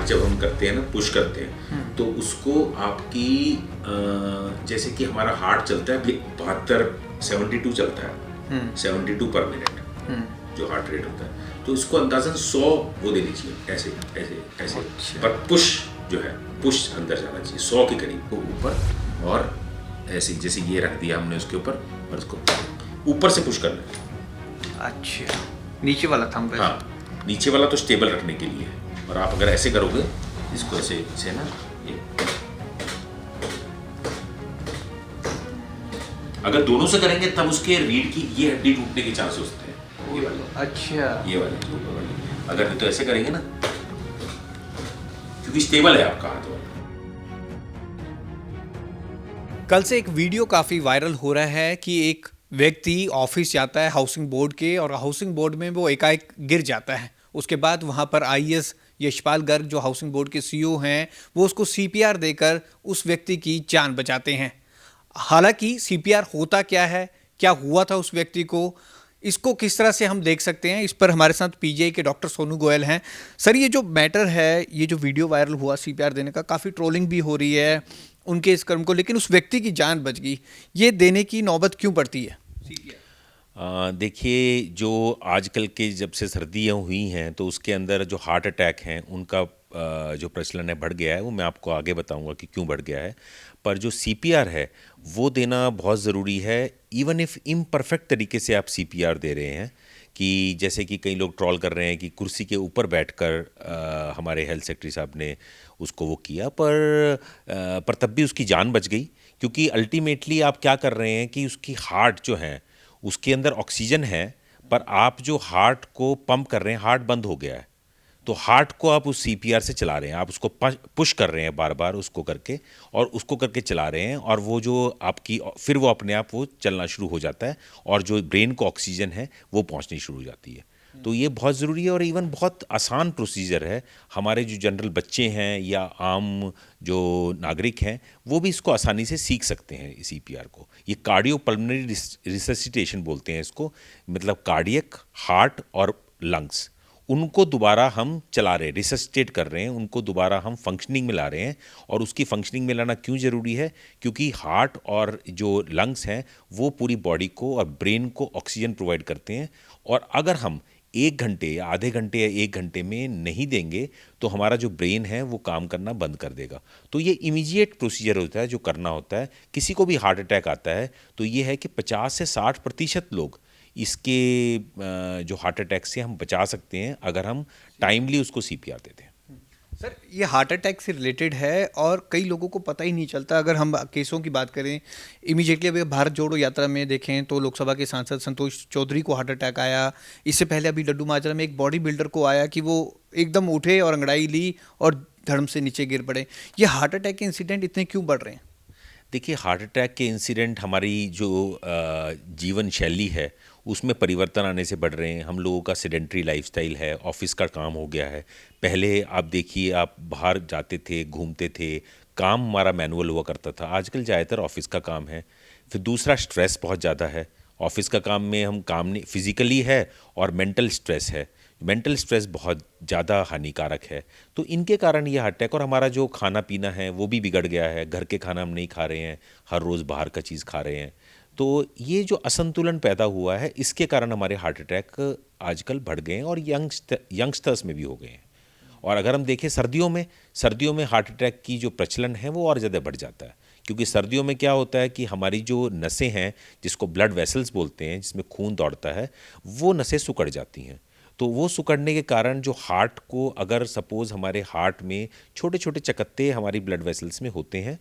जब हम करते हैं ना, पुश करते हैं, तो उसको आपकी जैसे कि हमारा हार्ट चलता है 72 चलता है, 72 पर मिनट जो हार्ट रेट होता है, तो इसको अंदाजन 100 वो देनी चाहिए, ऐसे ऐसे ऐसे। अच्छा। पर पुश जो है, पुश अंदर जाना चाहिए 100 के करीब को ऊपर, और ऐसे जैसे ये रख दिया हमने उसके ऊपर, और इसको ऊपर से पुश करना है। अच्छा, नीचे वाला थंब है। हाँ, नीचे वाला तो स्टेबल रखने के लिए है, और आप अगर ऐसे करोगे इसको ऐसे ना, ये अगर दोनों से करेंगे तब उसके रीढ़ की ये हड्डी टूटने के चांस होते हैं, ये वाली। अच्छा, ये वाली ऊपर वाली। अगर नहीं तो ऐसे करेंगे ना, क्योंकि स्टेबल है आपका हाथ वाला। कल से एक वीडियो काफ़ी वायरल हो रहा है कि एक व्यक्ति ऑफिस जाता है हाउसिंग बोर्ड के, और हाउसिंग बोर्ड में वो एकाएक गिर जाता है। उसके बाद वहाँ पर आईएएस यशपाल गर्ग जो हाउसिंग बोर्ड के सीईओ हैं, वो उसको सीपीआर देकर उस व्यक्ति की जान बचाते हैं। हालांकि सीपीआर होता क्या है, क्या हुआ था उस व्यक्ति को, इसको किस तरह से हम देख सकते हैं, इस पर हमारे साथ पीजीआई के डॉक्टर सोनू गोयल हैं। सर, ये जो मैटर है, ये जो वीडियो वायरल हुआ सीपीआर देने का, काफ़ी ट्रोलिंग भी हो रही है उनके इस कर्म को, लेकिन उस व्यक्ति की जान बच गई। ये देने की नौबत क्यों पड़ती है? देखिए, जो आजकल के जब से सर्दियाँ हुई हैं तो उसके अंदर जो हार्ट अटैक हैं उनका जो प्रचलन है बढ़ गया है। वो मैं आपको आगे बताऊंगा कि क्यों बढ़ गया है। पर जो सीपीआर है वो देना बहुत ज़रूरी है, इवन इफ़ इम्परफेक्ट तरीके से आप सीपीआर दे रहे हैं। कि जैसे कि कई लोग ट्रोल कर रहे हैं कि कुर्सी के ऊपर बैठकर हमारे हेल्थ सेक्रेटरी साहब ने उसको वो किया, पर तब भी उसकी जान बच गई। क्योंकि अल्टीमेटली आप क्या कर रहे हैं कि उसकी हार्ट जो है उसके अंदर ऑक्सीजन है, पर आप जो हार्ट को पंप कर रहे हैं, हार्ट बंद हो गया है, तो हार्ट को आप उस सीपीआर से चला रहे हैं, आप उसको पुश कर रहे हैं बार बार उसको करके, और उसको करके चला रहे हैं, और वो जो आपकी फिर वो अपने आप वो चलना शुरू हो जाता है, और जो ब्रेन को ऑक्सीजन है वो पहुंचनी शुरू हो जाती है। तो ये बहुत ज़रूरी है, और इवन बहुत आसान प्रोसीजर है। हमारे जो जनरल बच्चे हैं या आम जो नागरिक हैं वो भी इसको आसानी से सीख सकते हैं सीपीआर को। ये कार्डियो पल्मोनरी रिससिटेशन बोलते हैं इसको, मतलब कार्डियक, हार्ट और लंग्स, उनको दोबारा हम चला रहे हैं, रिससिटेट कर रहे हैं, उनको दोबारा हम फंक्शनिंग में ला रहे हैं। और उसकी फंक्शनिंग में लाना क्यों ज़रूरी है? क्योंकि हार्ट और जो लंग्स हैं वो पूरी बॉडी को और ब्रेन को ऑक्सीजन प्रोवाइड करते हैं, और अगर हम 1 घंटे या आधे घंटे या 1 घंटे में नहीं देंगे तो हमारा जो ब्रेन है वो काम करना बंद कर देगा। तो ये इमीडिएट प्रोसीजर होता है जो करना होता है। किसी को भी हार्ट अटैक आता है तो ये है कि 50 से 60% लोग इसके जो हार्ट अटैक से हम बचा सकते हैं अगर हम टाइमली उसको सीपीआर देते हैं। सर, ये हार्ट अटैक से रिलेटेड है और कई लोगों को पता ही नहीं चलता। अगर हम केसों की बात करें, इमीडिएटली अभी भारत जोड़ो यात्रा में देखें तो लोकसभा के सांसद संतोष चौधरी को हार्ट अटैक आया। इससे पहले अभी लड्डू माजरा में एक बॉडी बिल्डर को आया कि वो एकदम उठे और अंगड़ाई ली और धर्म से नीचे गिर पड़े। ये हार्ट अटैक के इंसिडेंट इतने क्यों बढ़ रहे हैं? देखिए, हार्ट अटैक के इंसिडेंट हमारी जो जीवन शैली है उसमें परिवर्तन आने से बढ़ रहे हैं। हम लोगों का सेडेंट्री लाइफस्टाइल है, ऑफिस का काम हो गया है। पहले आप देखिए, आप बाहर जाते थे, घूमते थे, काम हमारा मैनुअल हुआ करता था। आजकल ज़्यादातर ऑफिस का काम है। फिर दूसरा, स्ट्रेस बहुत ज़्यादा है। ऑफिस का काम में हम काम नहीं, फिजिकली है और मेंटल स्ट्रेस है। मेंटल स्ट्रेस बहुत ज़्यादा हानिकारक है। तो इनके कारण ये हार्ट अटैक, और हमारा जो खाना पीना है वो भी बिगड़ गया है। घर के खाना हम नहीं खा रहे हैं, हर रोज़ बाहर का चीज़ खा रहे हैं। तो ये जो असंतुलन पैदा हुआ है इसके कारण हमारे हार्ट अटैक आजकल बढ़ गए हैं, और यंगस्टर्स में भी हो गए हैं। और अगर हम देखें सर्दियों में हार्ट अटैक की जो प्रचलन है वो और ज़्यादा बढ़ जाता है। क्योंकि सर्दियों में क्या होता है कि हमारी जो नसें हैं, जिसको ब्लड वेसल्स बोलते हैं, जिसमें खून दौड़ता है, वो नसें सिकुड़ जाती हैं। तो वो सिकुड़ने के कारण जो हार्ट को, अगर सपोज़ हमारे हार्ट में छोटे छोटे चकत्ते हमारी ब्लड वेसल्स में होते हैं,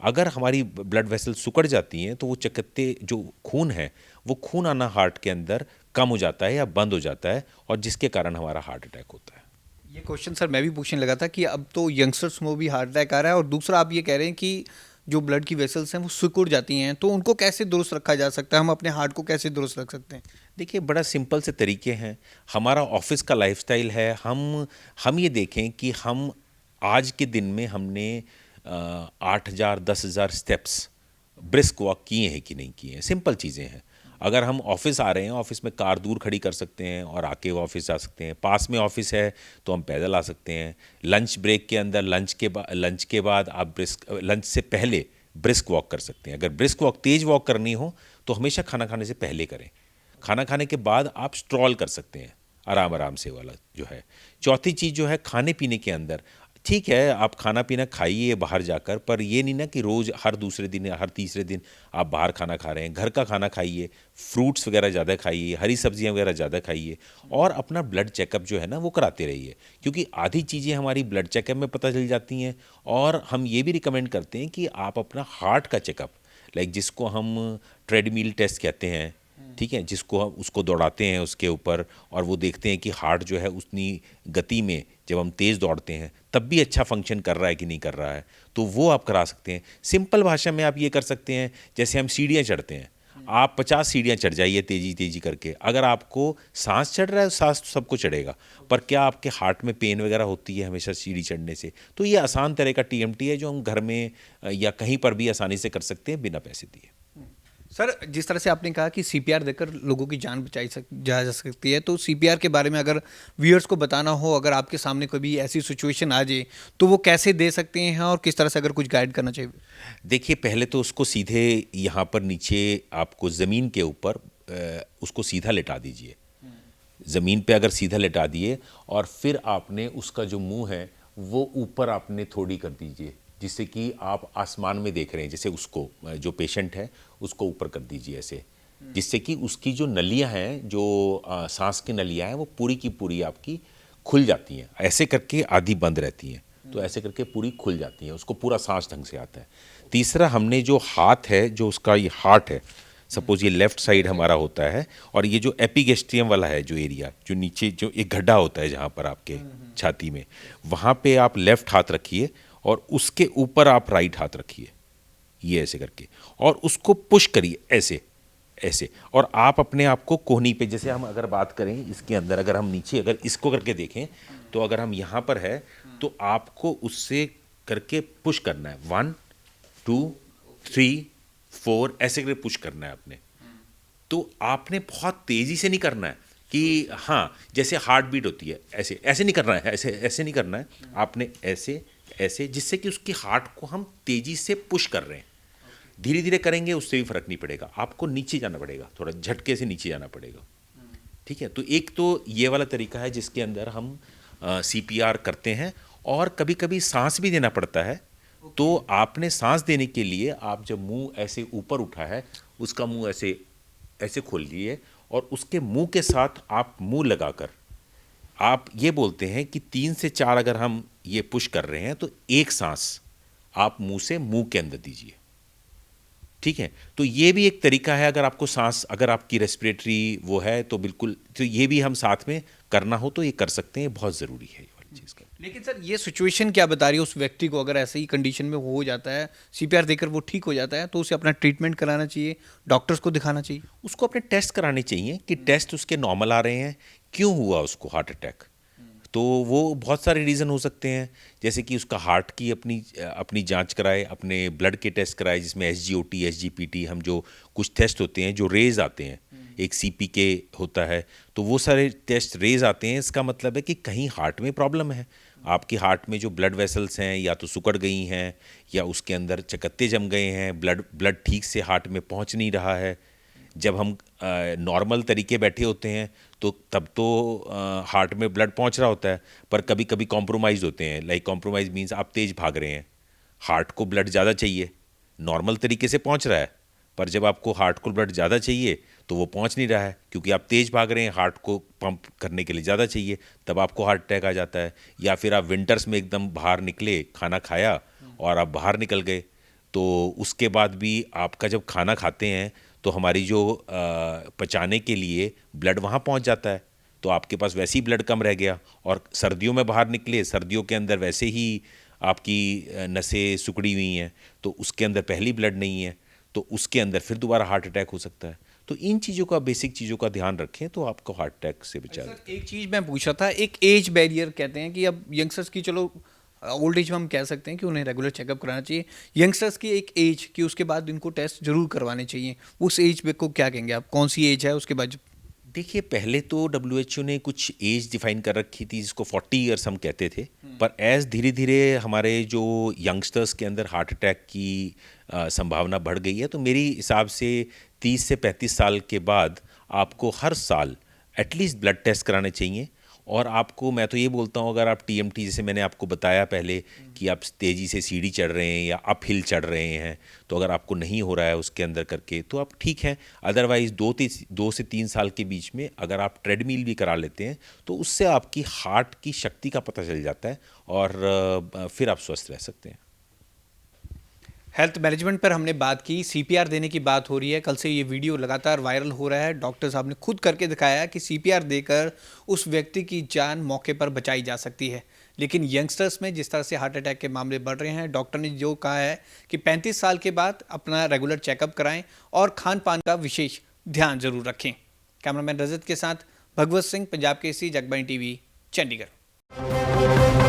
अगर हमारी ब्लड वेसल्स सिकुड़ जाती हैं तो वो चकत्ते, जो खून है, वो खून आना हार्ट के अंदर कम हो जाता है या बंद हो जाता है, और जिसके कारण हमारा हार्ट अटैक होता है। ये क्वेश्चन सर मैं भी पूछने लगा था कि अब तो यंगस्टर्स में भी हार्ट अटैक आ रहा है, और दूसरा आप ये कह रहे हैं कि जो ब्लड की वेसल्स हैं वो सिकुड़ जाती हैं, तो उनको कैसे दुरुस्त रखा जा सकता है? हम अपने हार्ट को कैसे दुरुस्त रख सकते हैं? देखिए, बड़ा सिंपल से तरीके हैं। हमारा ऑफिस का लाइफस्टाइल है। हम ये देखें कि हम आज के दिन में हमने 8,000 10,000 स्टेप्स ब्रिस्क वॉक किए हैं कि नहीं किए हैं। सिंपल चीज़ें हैं। अगर हम ऑफिस आ रहे हैं, ऑफिस में कार दूर खड़ी कर सकते हैं और आके वो ऑफिस आ सकते हैं। पास में ऑफिस है तो हम पैदल आ सकते हैं। लंच ब्रेक के अंदर, लंच के बाद आप लंच से पहले ब्रिस्क वॉक कर सकते हैं। अगर ब्रिस्क वॉक, तेज वॉक करनी हो तो हमेशा खाना खाने से पहले करें। खाना खाने के बाद आप स्ट्रॉल कर सकते हैं, आराम आराम से वाला जो है। चौथी चीज़ जो है, खाने पीने के अंदर, ठीक है आप खाना पीना खाइए बाहर जाकर, पर ये नहीं ना कि रोज़ हर दूसरे दिन या हर तीसरे दिन आप बाहर खाना खा रहे हैं। घर का खाना खाइए, फ्रूट्स वगैरह ज़्यादा खाइए, हरी सब्जियां वगैरह ज़्यादा खाइए, और अपना ब्लड चेकअप जो है ना वो कराते रहिए, क्योंकि आधी चीज़ें हमारी ब्लड चेकअप में पता चल जाती हैं। और हम ये भी रिकमेंड करते हैं कि आप अपना हार्ट का चेकअप, लाइक जिसको हम ट्रेडमिल टेस्ट कहते हैं, ठीक है, जिसको हम उसको दौड़ाते हैं उसके ऊपर, और वो देखते हैं कि हार्ट जो है उतनी गति में जब हम तेज़ दौड़ते हैं तब भी अच्छा फंक्शन कर रहा है कि नहीं कर रहा है, तो वो आप करा सकते हैं। सिंपल भाषा में आप ये कर सकते हैं, जैसे हम सीढ़ियाँ चढ़ते हैं, आप 50 सीढ़ियाँ चढ़ जाइए तेज़ी तेज़ी करके। अगर आपको सांस चढ़ रहा है, सांस तो सबको चढ़ेगा, पर क्या आपके हार्ट में पेन वगैरह होती है हमेशा सीढ़ी चढ़ने से? तो ये आसान तरह का TMT है जो हम घर में या कहीं पर भी आसानी से कर सकते हैं बिना पैसे दिए। सर, जिस तरह से आपने कहा कि सीपीआर देकर लोगों की जान जा सकती है, तो सीपीआर के बारे में अगर व्यूअर्स को बताना हो, अगर आपके सामने कभी ऐसी सिचुएशन आ जाए तो वो कैसे दे सकते हैं, और किस तरह से अगर कुछ गाइड करना चाहिए? देखिए, पहले तो उसको सीधे यहाँ पर नीचे आपको ज़मीन के ऊपर उसको सीधा लेटा दीजिए। ज़मीन पे अगर सीधा लेटा दिए, और फिर आपने उसका जो मुंह है वो ऊपर आपने थोड़ी कर दीजिए, जिससे कि आप आसमान में देख रहे हैं। जैसे उसको, जो पेशेंट है उसको ऊपर कर दीजिए ऐसे, जिससे कि उसकी जो नलियां हैं, जो सांस की नलियां हैं, वो पूरी की पूरी आपकी खुल जाती हैं। ऐसे करके आधी बंद रहती हैं, तो ऐसे करके पूरी खुल जाती हैं, उसको पूरा सांस ढंग से आता है। तीसरा, हमने जो हाथ है, जो उसका ये हार्ट है, सपोज ये लेफ्ट साइड हमारा होता है, और ये जो एपिगेस्ट्रियम वाला है जो एरिया, जो नीचे जो एक गड्ढा होता है जहाँ पर आपके छाती में, वहाँ पे आप लेफ्ट हाथ रखिए और उसके ऊपर आप राइट हाथ रखिए, ये ऐसे करके, और उसको पुश करिए ऐसे ऐसे। और आप अपने आप को कोहनी पे, जैसे हम अगर बात करें इसके अंदर, अगर हम नीचे अगर इसको करके देखें, तो अगर हम यहाँ पर है तो आपको उससे करके पुश करना है, 1 2 3 4 ऐसे करके पुश करना है आपने। तो आपने बहुत तेज़ी से नहीं करना है कि हाँ जैसे हार्ट बीट होती है ऐसे ऐसे नहीं करना है, ऐसे ऐसे नहीं करना है आपने, ऐसे ऐसे, जिससे कि उसकी हार्ट को हम तेज़ी से पुश कर रहे हैं। धीरे धीरे करेंगे उससे भी फर्क नहीं पड़ेगा, आपको नीचे जाना पड़ेगा, थोड़ा झटके से नीचे जाना पड़ेगा, ठीक है। तो एक तो ये वाला तरीका है जिसके अंदर हम CPR करते हैं, और कभी कभी सांस भी देना पड़ता है। तो आपने सांस देने के लिए, आप जब मुंह ऐसे ऊपर उठा है, उसका मुंह ऐसे ऐसे खोल लिए, और उसके मुंह के साथ आप मुंह लगाकर आप ये बोलते हैं कि 3 से 4 अगर हम ये पुश कर रहे हैं तो एक सांस आप मुंह से मुंह के अंदर दीजिए, ठीक है। तो ये भी एक तरीका है, अगर आपको सांस, अगर आपकी रेस्पिरेटरी वो है तो बिल्कुल, तो ये भी हम साथ में करना हो तो ये कर सकते हैं, बहुत ज़रूरी है ये वाली चीज़ का। लेकिन सर, ये सिचुएशन क्या बता रही है उस व्यक्ति को, अगर ऐसे ही कंडीशन में वो हो जाता है, सीपीआर देकर वो ठीक हो जाता है, तो उसे अपना ट्रीटमेंट कराना चाहिए, डॉक्टर्स को दिखाना चाहिए? उसको अपने टेस्ट कराने चाहिए कि टेस्ट उसके नॉर्मल आ रहे हैं, क्यों हुआ उसको हार्ट अटैक। तो वो बहुत सारे रीज़न हो सकते हैं, जैसे कि उसका हार्ट की अपनी जांच कराए, अपने ब्लड के टेस्ट कराए, जिसमें SGOT SGPT, हम जो कुछ टेस्ट होते हैं जो रेज आते हैं, एक CPK होता है, तो वो सारे टेस्ट रेज आते हैं। इसका मतलब है कि कहीं हार्ट में प्रॉब्लम है, आपकी हार्ट में जो ब्लड वेसल्स हैं या तो सिकुड़ गई हैं, या उसके अंदर चकत्ते जम गए हैं, ब्लड ठीक से हार्ट में पहुंच नहीं रहा है। जब हम नॉर्मल तरीके बैठे होते हैं तो तब तो हार्ट में ब्लड पहुंच रहा होता है, पर कभी कभी कॉम्प्रोमाइज़ होते हैं। लाइक कॉम्प्रोमाइज़ मीन्स आप तेज़ भाग रहे हैं, हार्ट को ब्लड ज़्यादा चाहिए, नॉर्मल तरीके से पहुंच रहा है, पर जब आपको हार्ट को ब्लड ज़्यादा चाहिए तो वो पहुंच नहीं रहा है, क्योंकि आप तेज़ भाग रहे हैं, हार्ट को पंप करने के लिए ज़्यादा चाहिए, तब आपको हार्ट अटैक आ जाता है। या फिर आप विंटर्स में एकदम बाहर निकले, खाना खाया और आप बाहर निकल गए, तो उसके बाद भी आपका जब खाना खाते हैं तो हमारी जो पचाने के लिए ब्लड वहाँ पहुँच जाता है, तो आपके पास वैसे ही ब्लड कम रह गया। और सर्दियों में बाहर निकले, सर्दियों के अंदर वैसे ही आपकी नसें सिकुड़ी हुई हैं, तो उसके अंदर पहली ब्लड नहीं है, तो उसके अंदर फिर दोबारा हार्ट अटैक हो सकता है। तो इन चीज़ों का, बेसिक चीज़ों का ध्यान रखें तो आपको हार्ट अटैक से बचा। एक चीज़ मैं पूछ रहा था, एक एज बैरियर कहते हैं कि अब यंगस्टर्स की, चलो ओल्ड एज में हम कह सकते हैं कि उन्हें रेगुलर चेकअप कराना चाहिए। यंगस्टर्स की एक एज कि उसके बाद इनको टेस्ट जरूर करवाने चाहिए, उस एज पे को क्या कहेंगे आप, कौन सी एज है उसके बाद? देखिए, पहले तो डब्ल्यूएचओ ने कुछ एज डिफाइन कर रखी थी जिसको 40 ईयर्स हम कहते थे, पर एज धीरे धीरे हमारे जो यंगस्टर्स के अंदर हार्ट अटैक की संभावना बढ़ गई है, तो मेरी हिसाब से 30 से 35 साल के बाद आपको हर साल एटलीस्ट ब्लड टेस्ट कराने चाहिए। और आपको, मैं तो ये बोलता हूँ, अगर आप टीएमटी, जैसे मैंने आपको बताया पहले कि आप तेज़ी से सीढ़ी चढ़ रहे हैं या अप हिल चढ़ रहे हैं, तो अगर आपको नहीं हो रहा है उसके अंदर करके तो आप ठीक हैं। अदरवाइज़ 2 से 3 साल के बीच में अगर आप ट्रेडमिल भी करा लेते हैं तो उससे आपकी हार्ट की शक्ति का पता चल जाता है और फिर आप स्वस्थ रह सकते हैं। हेल्थ मैनेजमेंट पर हमने बात की, सीपीआर देने की बात हो रही है। कल से ये वीडियो लगातार वायरल हो रहा है। डॉक्टर साहब ने खुद करके दिखाया कि सीपीआर देकर उस व्यक्ति की जान मौके पर बचाई जा सकती है। लेकिन यंगस्टर्स में जिस तरह से हार्ट अटैक के मामले बढ़ रहे हैं, डॉक्टर ने जो कहा है कि 35 साल के बाद अपना रेगुलर चेकअप कराएं और खान पान का विशेष ध्यान जरूर रखें। कैमरामैन रजत के साथ भगवत सिंह, पंजाब केसरी, जगबानी टीवी, चंडीगढ़।